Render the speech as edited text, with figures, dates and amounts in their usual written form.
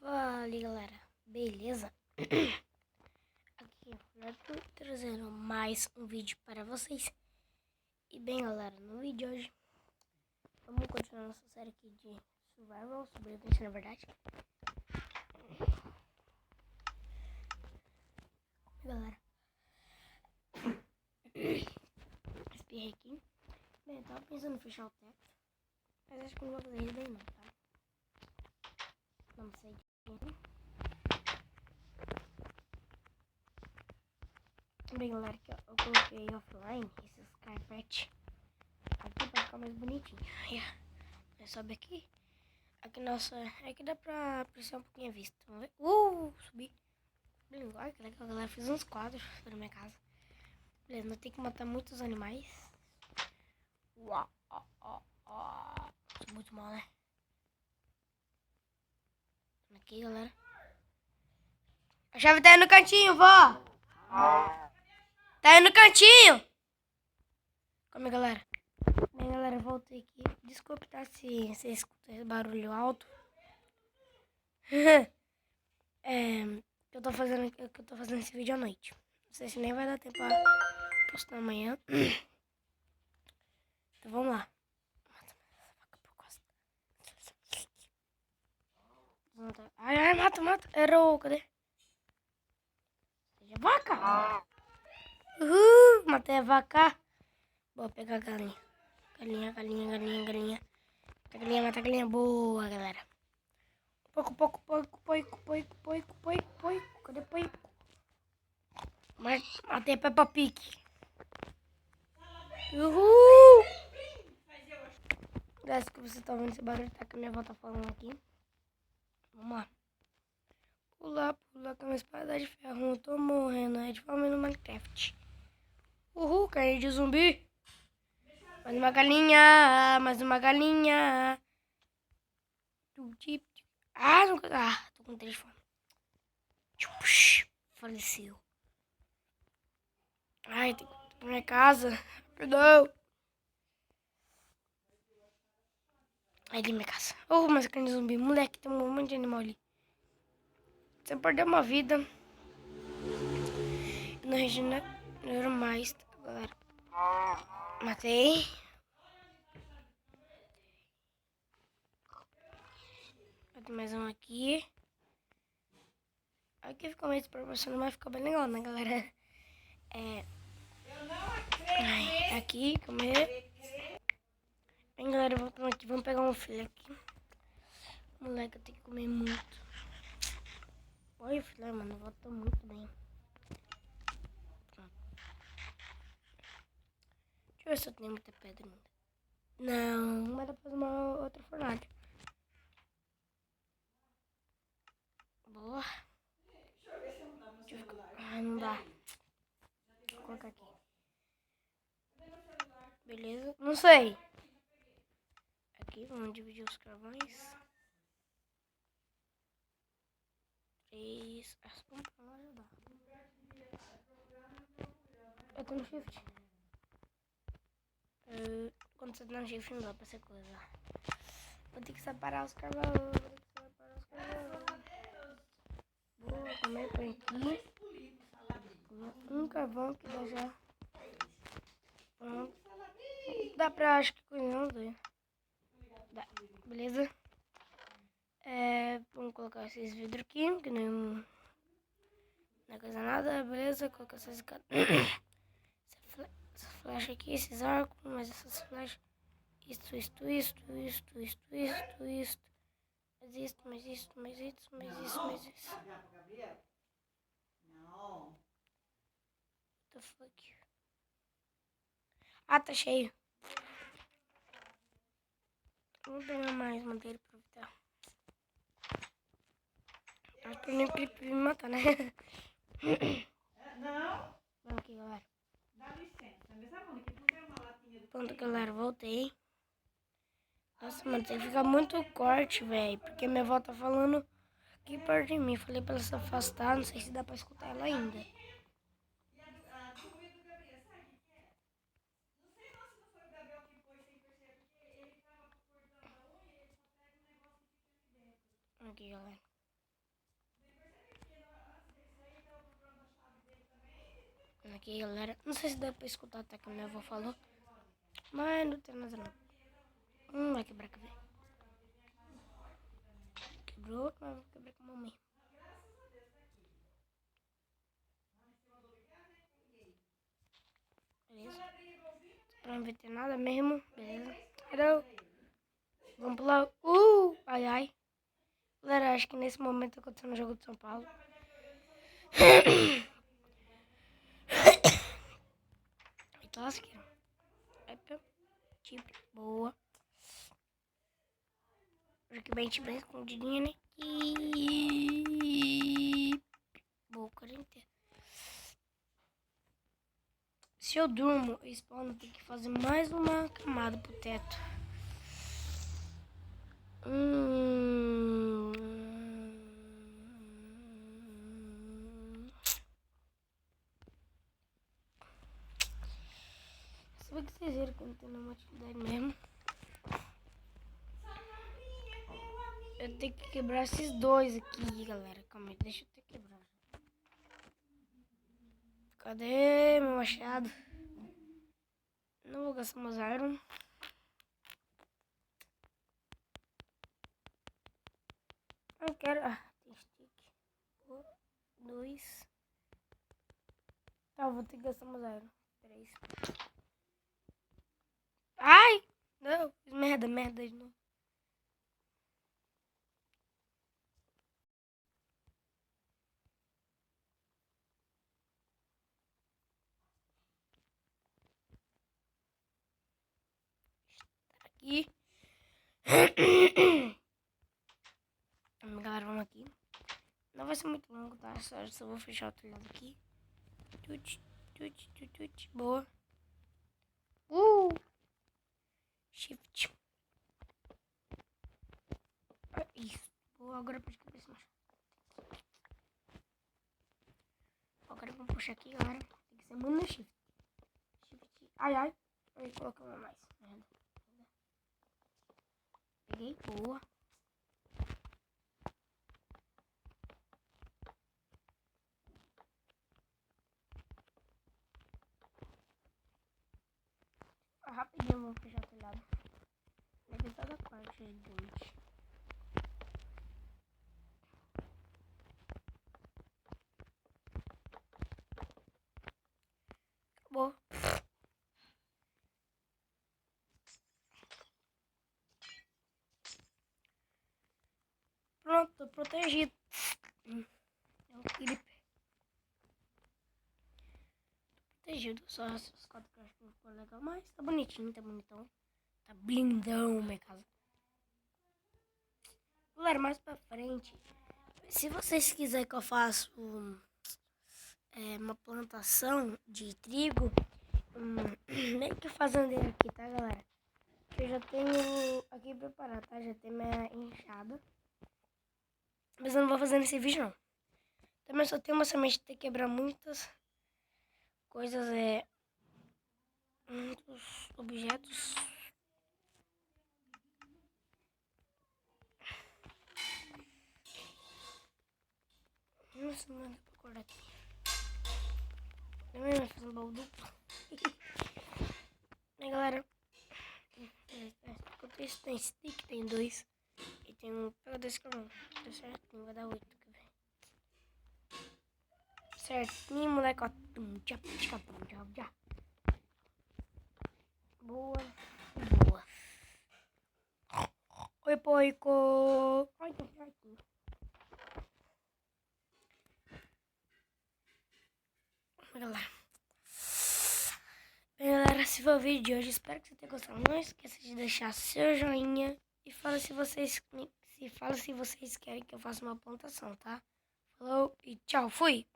Fala aí, galera, beleza? Aqui eu tô trazendo mais um vídeo para vocês. E bem, galera, no vídeo de hoje vamos continuar nossa série aqui de survival, sobrevivência, na verdade. Galera, espirrei aqui. Bem, eu tava pensando em fechar o teto, mas acho que não vou fazer isso daí não, tá? Vamos sair de aqui. Bem, galera, que eu coloquei offline esses carpete aqui pra ficar mais bonitinho. Sobe aqui. Aqui, nossa, aqui dá pra apreciar um pouquinho a vista. Vamos ver. Subi. Beleza, olha que legal, galera. Fiz uns quadros pra minha casa. Beleza, não tem que matar muitos animais. Uau, ó, ó, ó. Isso é muito mal, né? Aqui, galera. A chave tá aí no cantinho, vó. Tá aí no cantinho. Calma aí, galera. Bem, galera, voltei aqui. Desculpe, tá, se você escuta esse barulho alto. Eu tô fazendo esse vídeo à noite. Não sei se nem vai dar tempo pra postar amanhã. Então vamos lá. Ai, mata. Errou, cadê? Seja vaca. Matei a vaca. Vou pegar a galinha. Galinha. Mata a galinha. Boa, galera. Poico. Cadê poico? Matei a Peppa Pig. Galera, que você tá vendo esse barulho, tá que a minha avó tá falando aqui. Vamos lá. Pula com uma espada de ferro. Não tô morrendo. É de fome no Minecraft. Carne de zumbi. Mais uma galinha. Tô com 3 de fome. Faleceu. Ai, tem que ir pra minha casa. Perdão. Aí de minha casa. Mas carne de zumbi. Moleque, tem um monte de animal ali. Você perdeu uma vida. Eu não regenero mais, tá, galera? Matei. Tem mais um aqui. Aqui ficou meio desproporcional, mas ficou bem legal, né, galera? Aqui, comer. Bem, galera, voltando aqui. Vamos pegar um filé aqui. Moleque, eu tenho que comer muito. Olha o filé, mano. Volta muito bem. Pronto. Deixa eu ver se eu tenho muita pedra ainda. Não, mas dá pra fazer uma outra fornalha. Boa. Não dá. Vou colocar aqui. Beleza. Não sei. Aqui, vamos dividir os carvões. 3. Vamos pra lá ajudar. Eu tô no shift. Quando você tá no shift não dá pra ser coisa. Vou ter que separar os carvões. Vou comer por aqui. Um carvão que dá já. Pronto. Dá pra, acho que cozinhar os dois. Dá. Beleza? Vamos colocar esses vidros aqui, que não é coisa nada. Beleza? Colocar essas essa flecha aqui, esses arcos, mais essas flechas. Isto. Mais isso. What the fuck? Ah, tá cheio. Vou pegar mais madeira pra aproveitar. Mas pra nem me matar, né? Não. Vamos aqui, galera. Dá licença. Pronto, galera, voltei. Nossa, mano, tem que ficar muito corte, velho. Porque minha avó tá falando aqui perto de mim. Falei pra ela se afastar, não sei se dá pra escutar ela ainda. Aqui, galera. plantando aqui, galera. Não sei se dá pra escutar até que a minha avó falou. Mas não tem nada não. Vai quebrar, quer ver? Quebrou, mas vou quebrar com a mamãe. Beleza? Pra não ver ter nada mesmo. Beleza? Hello. Vamos pular. Ai, ai. Galera, acho que nesse momento aconteceu no jogo de São Paulo. Eita, lasqueira. Epa. Tipo, boa. Joguei bem escondidinha, né? E... Boa, 40. Se eu durmo, eu spawno, tem que fazer mais uma camada pro teto. Só que vocês viram que eu não tenho nenhuma atividade mesmo. Eu tenho que quebrar esses dois aqui, galera. Calma aí, deixa eu ter quebrar. Cadê meu machado? Não vou gastar meus iron. Não quero. Tem stick. 2. Tá, vou ter que gastar meus iron. 3. Ai! Não, fiz merda de novo. Aqui. Galera, vamos aqui. Não vai ser muito longo, tá? Só vou fechar o telhado aqui. Boa. Shift. Isso. Boa, agora pode cabeça mais. Agora vamos puxar aqui, galera. Tem que ser muito no shift. Shift. Ai, ai. Aí colocar uma mais. Peguei. Boa. Rapidinho vamos fechar o telhado. Peguei toda a parte gigante. Acabou. Pronto, tô protegido. É um clipe. Protegido. Só os 4 que eu acho que não ficou legal, mas tá bonitinho, tá bonitão. Tá blindão minha casa. Galera, mais pra frente, se vocês quiserem que eu faça uma plantação de trigo, meio que fazendeiro aqui, tá, galera? Eu já tenho aqui preparado, tá? Já tem minha enxada. Mas eu não vou fazer nesse vídeo, não. Também só tenho uma semente de ter que quebrar muitas coisas, muitos objetos. Nossa, não dá pra acordar aqui. Também vai fazer um baú duplo. Né, galera? Enquanto isso, tem stick, tem 2. E tem um. Pega 2 caminhos. Tá certinho, vai dar 8. Certinho, moleque. Já. Boa. Boa. Oi, poico. Ai, tá certinho. Galera. Bem, galera, se for o vídeo de hoje, espero que você tenha gostado. Não esqueça de deixar seu joinha e fala se vocês querem que eu faça uma plantação, tá? Falou e tchau, fui!